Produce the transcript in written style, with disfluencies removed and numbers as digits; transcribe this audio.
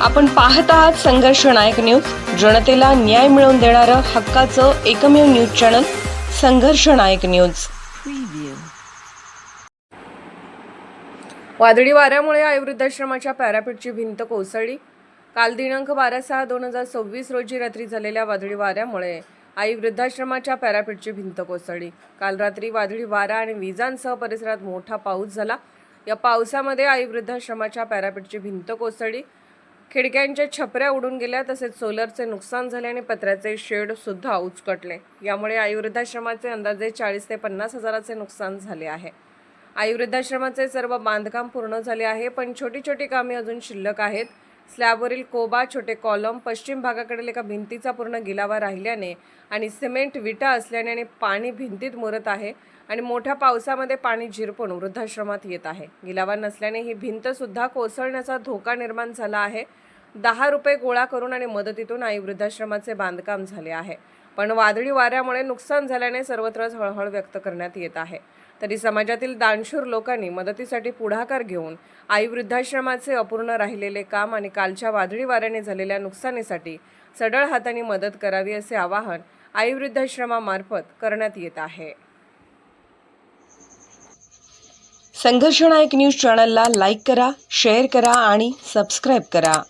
आपण पाहत आहात संघर्ष नायक न्यूज, जनतेला न्याय मिळवून देणारं हक्काचं एकमेव न्यूज चॅनल संघर्ष नायक न्यूज। वादळी वाऱ्यामुळे आई वृद्धाश्रमाच्या पॅरापेटची भिंत कोसळली। काल दिनांक 12/6/2026 रोजी रात्री झालेल्या वादळी वाऱ्यामुळे आई वृद्धाश्रमाच्या पॅरापेटची भिंत कोसळली। काल रात्री वादळी वारा आणि विजांसह परिसरात मोठा पाऊस झाला। या पावसामध्ये आई वृद्धाश्रमाच्या पॅरापेटची भिंत कोसळली, खिडक्यांच्या छपऱ्या उडून गेल्या, तसेच सोलरचे नुकसान झाले आणि पत्र्याचे शेड सुद्धा उचकटले। यामुळे आई वृद्धाश्रमाचे अंदाजे 40 ते 50 हजाराचे नुकसान झाले आहे। आई वृद्धाश्रमाचे सर्व बांधकाम पूर्ण झाले आहे, पण छोटी छोटी कामे अजून शिल्लक आहेत। स्लॅबवरील कोबा, छोटे कॉलम, पश्चिम भागाकडील एका भिंतीचा पूर्ण गिलावा राहिल्याने आणि सिमेंट विटा असल्याने आणि पाणी भिंतीत मुरत आहे आणि मोठ्या पावसामध्ये पाणी झिरपून वृद्धाश्रमात येत आहे। गिलावा नसल्याने ही भिंत सुद्धा कोसळण्याचा धोका निर्माण झाला आहे। 10 रुपये गोळा करून आणि मदतीतून आई वृद्धाश्रमाचे बांधकाम झाले आहे, पण वादळी वाऱ्यामुळे नुकसान झाल्याने सर्वत्रच हळहळ व्यक्त करण्यात येत आहे। तरी समाजातील दानशूर लोकांनी मदतीसाठी पुढाकार घेऊन आई वृद्धाश्रमाचे अपूर्ण राहिलेले काम आणि कालच्या वादळी वाऱ्याने झालेल्या नुकसानीसाठी सढळ हाताने मदत करावी असे आवाहन आई वृद्धाश्रमामार्फत करण्यात येत आहे। संघर्ष नायक न्यूज चॅनलला लाईक करा, शेअर करा आणि सबस्क्राईब करा।